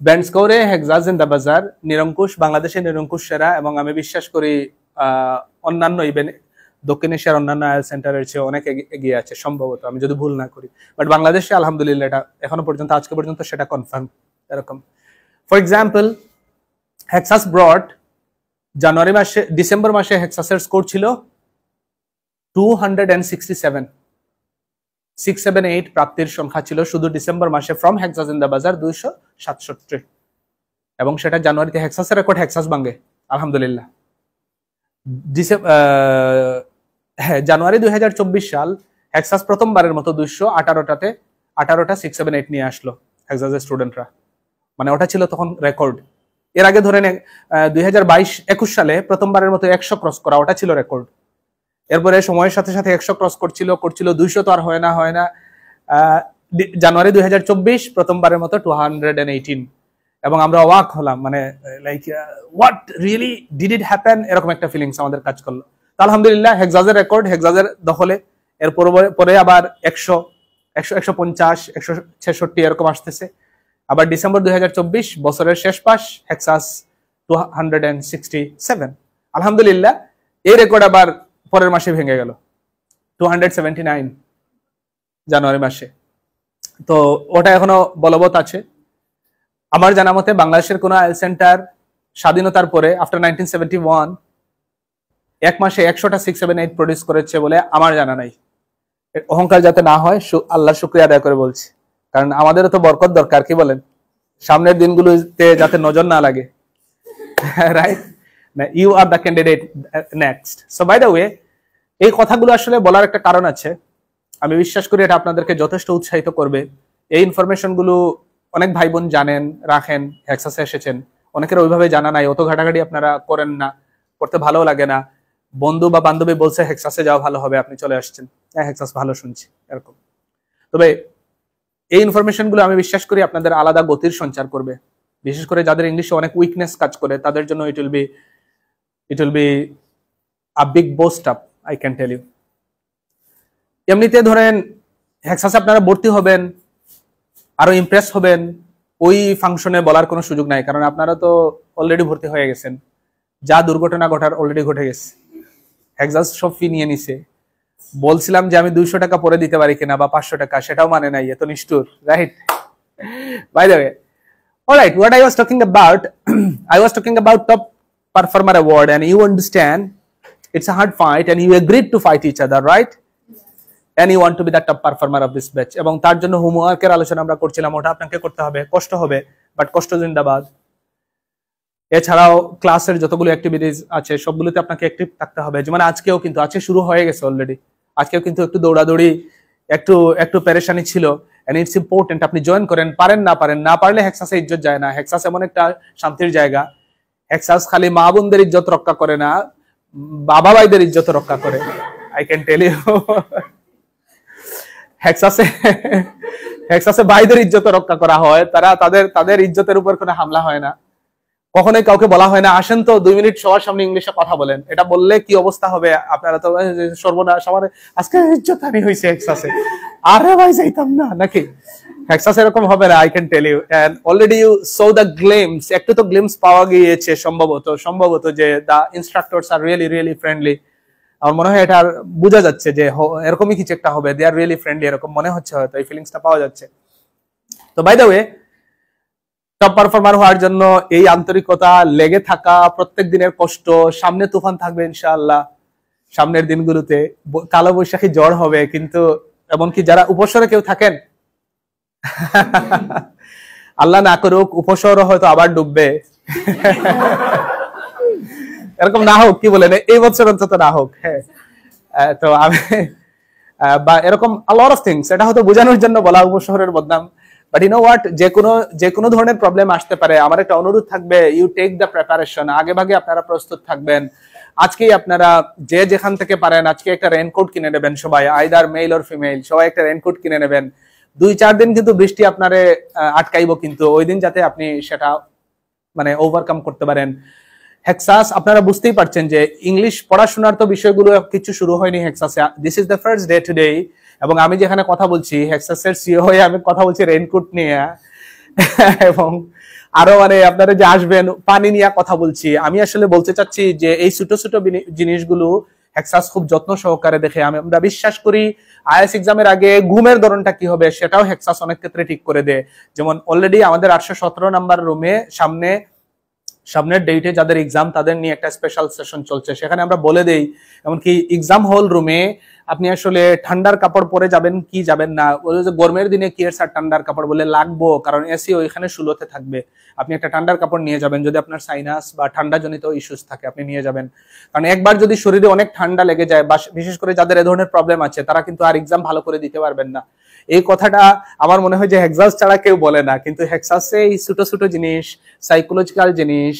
Band স্কোরে হেক্সাস জিন্দাবাজার, নিরঙ্কুশ, বাংলাদেশের নিরঙ্কুশ সেরা, এবং আমি বিশ্বাস করি অন্যান্য ইভেন দক্ষিণ এশিয়ার অন্যান্য আইএল সেন্টারের চেয়ে অনেক এগিয়ে আছে সম্ভবত, আমি যদি ভুল না করি। বাট বাংলাদেশে আলহামদুলিল্লাহ এটা এখনো পর্যন্ত, আজকে পর্যন্ত সেটা কনফার্ম। এরকম ফর এক্সাম্পল হেক্সাস ব্রড ডিসেম্বর মাসে হেক্সাসের স্কোর ছিল 267, 678 প্রাপ্তির সংখ্যা ছিল শুধু ডিসেম্বর মাসে ফ্রম হেক্সাস জিন্দাবাজার 267, এবং সেটা জানুয়ারিতে হেক্সাসের রেকর্ড হেক্সাস ভাঙে আলহামদুলিল্লাহ। জানুয়ারি 2024 সাল হেক্সাস প্রথমবারের মতো 218টাতে 18টা 678 নিয়ে আসলো হেক্সাসের স্টুডেন্টরা, মানে ওটা ছিল তখন রেকর্ড। এর আগে ধরেন 2022-21 সালে প্রথমবারের মতো 100 ক্রস করা, ওটা ছিল রেকর্ড। এরপরে সময়ের সাথে সাথে 100 ক্রস করছিল 200 তো আর হয় না। জানুয়ারি 2024 প্রথমবারের মতো 218, এবং আমরা অবাক হলাম, মানে like what really did it happen, এরকম একটা ফিলিংস আমাদের কাজ করলো। তো আলহামদুলিল্লাহ হেক্সাসের রেকর্ড হেক্সাসের দখলে। এর পরে আবার 100, 150, 166 এরকম আসতেছে। আবার ডিসেম্বর 2024 বছরের শেষ পাশ হেক্সাস 267। আলহামদুলিল্লাহ এই রেকর্ড আবার পরের মাসে ভেঙে গেল 279 জানুয়ারি মাসে। তো ওটা এখনো বলবৎ আছে। আমার জানা মতে বাংলাদেশের কোনো আইএল সেন্টার স্বাধীনতার পরে আফটার 1971 এক মাসে 100টা 678 প্রডিউস করেছে বলে আমার জানা নাই। অহংকার যাতে না হয় আল্লাহর শুকরিয়া আদায় করে বলছি, কারণ আমাদেরও তো বরকত দরকার, কি বলেন? সামনের দিনগুলোতে যাতে নজর না লাগে, right? You are the candidate next. So by the way, এই কথাগুলো আসলে বলার একটা কারণ আছে। আমি বিশ্বাস করি এটা আপনাদেরকে যথেষ্ট উৎসাহিত করবে। এই ইনফরমেশন গুলো অনেক ভাই বোন জানেন, রাখেন, হেক্সাসে এসেছেন, অনেকের ওইভাবে জানা নাই, অত ঘাটাঘাটি আপনারা করেন না, করতে ভালো লাগে না। বন্ধু বা বান্ধবী বলছে হেক্সাসে যাওয়া ভালো হবে, আপনি চলে আসছেন, হ্যাঁ হেক্সাস ভালো শুনছি এরকম। তবে এই ইনফরমেশন গুলো আমি বিশ্বাস করি আপনাদের আলাদা গতির সঞ্চার করবে, বিশেষ করে যাদের ইংলিশে অনেক উইকনেস কাজ করে তাদের জন্য it will be a big boost up, I can tell you. এমনিতে ধরেন হেক্সাসে আপনারা ভর্তি হবেন, আরো ইমপ্রেস হবেন, ওই ফাংশনে বলার কোনো সুযোগ নাই, কারণ আপনারা তো অলরেডি ভর্তি হয়ে গেছেন। যা দুর্ঘটনা ঘটার অলরেডি ঘটে গেছে। হেক্সাস সব ফি নিয়ে নিছে। বলছিলাম যে আমি 200 টাকা পরে দিতে পারি কিনা বা 500 টাকা, সেটাও মানে নাই, এত নিষ্ঠুর, right? By the way, alright, what I was talking about, I was talking about top performer award, and you understand it's a hard fight and you agreed to fight each other, right? And you want to be the top performer of this batch, এবং তার জন্য হোমওয়ার্কের আলোচনা আমরা করছিলাম, ওটা আপনাকে করতে হবে, কষ্ট হবে, বাট কষ্ট জিন্দাবাদ। এছাড়াও ক্লাসের যতগুলো অ্যাক্টিভিটিস আছে সবগুলোতে আপনাকে অ্যাক্টিভ থাকতে হবে। যেমন আজকেও কিন্তু, আজকে শুরু হয়ে গেছে অলরেডি, আজকেও কিন্তু একটু দৌড়াদৌড়ি, একটু পেরেশানি ছিল, এন্ড ইটস ইম্পর্টেন্ট আপনি জয়েন করেন, পারেন না পারলে হেক্সাসে ইজ্জত যায় না। হেক্সাস এমন একটা শান্তির জায়গা, হেক্সাস খালি মা বোনদের ইজ্জত রক্ষা করে না, বাবা ভাইদের ইজ্জত রক্ষা করে, আই ক্যান টেল ইউ। হেক্সাসে ভাইদের ইজ্জত রক্ষা করা হয়, তাদের ইজ্জতের উপর কোনো হামলা হয় না, কখনোই কাউকে বলা হয় না আসেন তো 2 মিনিট সবার সামনে ইংলিশে কথা বলেন। এটা বললে কি অবস্থা হবে, আপনারা তো সর্বনাশ, আমার আজকে ইজ্জত হানি হয়েছে হেক্সাসে, আরে ভাই যাইতাম না, নাকি? হেক্সাস এরকম হবে না, I can tell you. And already you saw the glimpse, একটু তো গ্লিমস পাওয়া গিয়েছে সম্ভবত যে the instructors are really friendly. আমার মনে হয় এটা বোঝা যাচ্ছে যে এরকমই কিছু একটা হবে, দে আর রিয়েলি ফ্রেন্ডলি, এরকম মনে হচ্ছে, হয়তো এই ফিলিংসটা পাওয়া যাচ্ছে। তো by the way, top performer হওয়ার জন্য এই আন্তরিকতা, লেগে থাকা, প্রত্যেক দিনের কষ্ট, সামনে তুফান থাকবে ইনশাআল্লাহ। সামনের দিনগুলোতে কালো বৈশাখী ঝড় হবে, কিন্তু এমনকি যারা উপসরে কেউ থাকেন, আল্লাহ না করুক উপসরও হয়তো আবার ডুববে, এরকম না হোক, কি বলেন, এই বছর অন্তত না হোক। হ্যাঁ, তো আমি বা এরকম a lot of things, এটা হয়তো বোঝানোর জন্য বলা উপশহরের বদনাম, বাট ইউ নো হোয়াট, যে কোনো ধরনের প্রবলেম আসতে পারে। আমার একটা অনুরোধ থাকবে, ইউ টেক দ্য প্রিপারেশন, আগে ভাগে আপনারা প্রস্তুত থাকবেন। আজকেই আপনারা যে যেখান থেকে পারেন আজকে একটা রেইনকোট কিনে নেবেন সবাই, আইদার মেল অর ফিমেল, সবাই একটা রেইনকোট কিনে নেবেন। 2-4 দিন কিন্তু বৃষ্টি আপনারে আটকাইবো, কিন্তু ওই দিন যাতে আপনি সেটা মানে ওভারকাম করতে পারেন। হেক্সাস, আপনারা বুঝতেই পারছেন যে ইংলিশ পড়াশোনার তো বিষয়গুলো কিছু শুরু হয়নি হেক্সাসে, this is the first day today. এবং আমি যেখানে কথা বলছি হেক্সাসের সিও হয়ে আমি কথা বলছি রেইনকোট নিয়ে, এবং আরো মানে আপনারা যে আসবেন পানি নিয়ে কথা বলছি, আমি আসলে বলতে চাচ্ছি যে এই ছোট ছোট জিনিসগুলো হেক্সাস খুব যত্ন সহকারে দেখে। আমরা বিশ্বাস করি আইএস এক্সামের আগে ঘুমের ধরনটা কি হবে সেটাও হেক্সাস অনেক ক্ষেত্রে ঠিক করে দেয়। যেমন অলরেডি আমাদের 817 নাম্বার রুমে সামনের ডেটে যাদের এক্সাম তাদের নিয়ে একটা স্পেশাল সেশন চলছে, সেখানে আমরা বলে দেই এমনকি এক্সাম হল রুমে আপনি আসলে ঠান্ডার কাপড় পরে যাবেন কি যাবেন না। গরমের দিনে কি এর স্যার ঠান্ডার কাপড় বলে লাগবো, কারণ এসি ওইখানে শুলোতে থাকবে, আপনি একটা ঠান্ডার কাপড় নিয়ে যাবেন। যদি আপনার সাইনাস বা ঠান্ডা জনিত ইস্যুস থাকে আপনি নিয়ে যাবেন, কারণ একবার যদি শরীরে অনেক ঠান্ডা লেগে যায় বা বিশেষ করে যাদের এ ধরনের প্রবলেম আছে তারা কিন্তু আর এক্সাম ভালো করে দিতে পারবেন না। এই কথাটা আমার মনে হয় যে হেক্সাস ছাড়া কেউ বলে না, কিন্তু হেক্সাসে এই ছোট ছোট জিনিস, সাইকোলজিক্যাল জিনিস,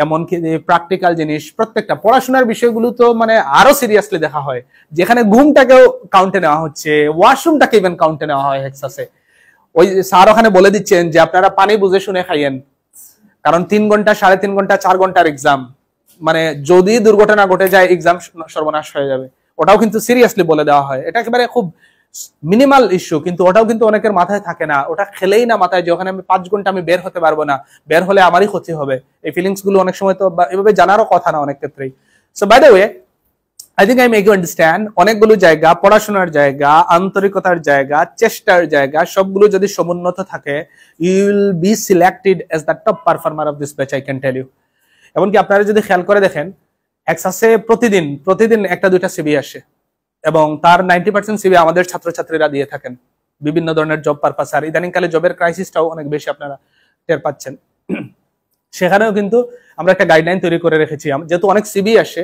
এমনকি প্র্যাকটিক্যাল জিনিস, প্রত্যেকটা পড়াশোনার বিষয়গুলো তো মানে আরো সিরিয়াসলি দেখা হয়, যেখানে ঘুমটাকেও কাউন্টে নেওয়া হচ্ছে, ওয়াশরুমটাকে ইভেন কাউন্টে নেওয়া হয় হেক্সাসে। ওই স্যার ওখানে বলে দিচ্ছেন যে আপনারা পানি বুঝে শুনে খাইয়েন, কারণ 3 ঘন্টা 3.5 ঘন্টা 4 ঘন্টার এক্সাম, মানে যদি দুর্ঘটনা ঘটে যায় এক্সাম সর্বনাশ হয়ে যাবে, ওটাও কিন্তু সিরিয়াসলি বলে দেওয়া হয়। এটা একেবারে খুব মিনিমাল ইস্যু, কিন্তু ওটাও কিন্তু অনেকের মাথায় থাকে না, ওটা খেলেই না মাথায় যে ওখানে আমি 5 ঘন্টা আমি বের হতে পারবো না, বের হলে আমারই ক্ষতি হবে। এই ফিলিংস গুলো অনেক সময় তো এভাবে জানারও কথা না অনেক ক্ষেত্রেই। So by the way, I think I make you understand, অনেকগুলো জায়গা, পড়াশোনার জায়গা, আন্তরিকতার জায়গা, চেষ্টার জায়গা, সবগুলো যদি সমুন্নত থাকে, you will be selected as the top performer of this batch, I can tell you. এমনকি আপনারা যদি খেয়াল করে দেখেন হেক্সাসে প্রতিদিন একটা দুইটা সিবি আসে, এবং তার 90% সিবি আমাদের ছাত্রছাত্রীরা দিয়ে থাকেন বিভিন্ন ধরনের জব পারপাস। আর ইদানিংকালে জবের ক্রাইসিসটাও অনেক বেশি আপনারা টের পাচ্ছেন। সেখানেও কিন্তু আমরা একটা গাইডলাইন তৈরি করে রেখেছি, যেহেতু অনেক সিবি আসে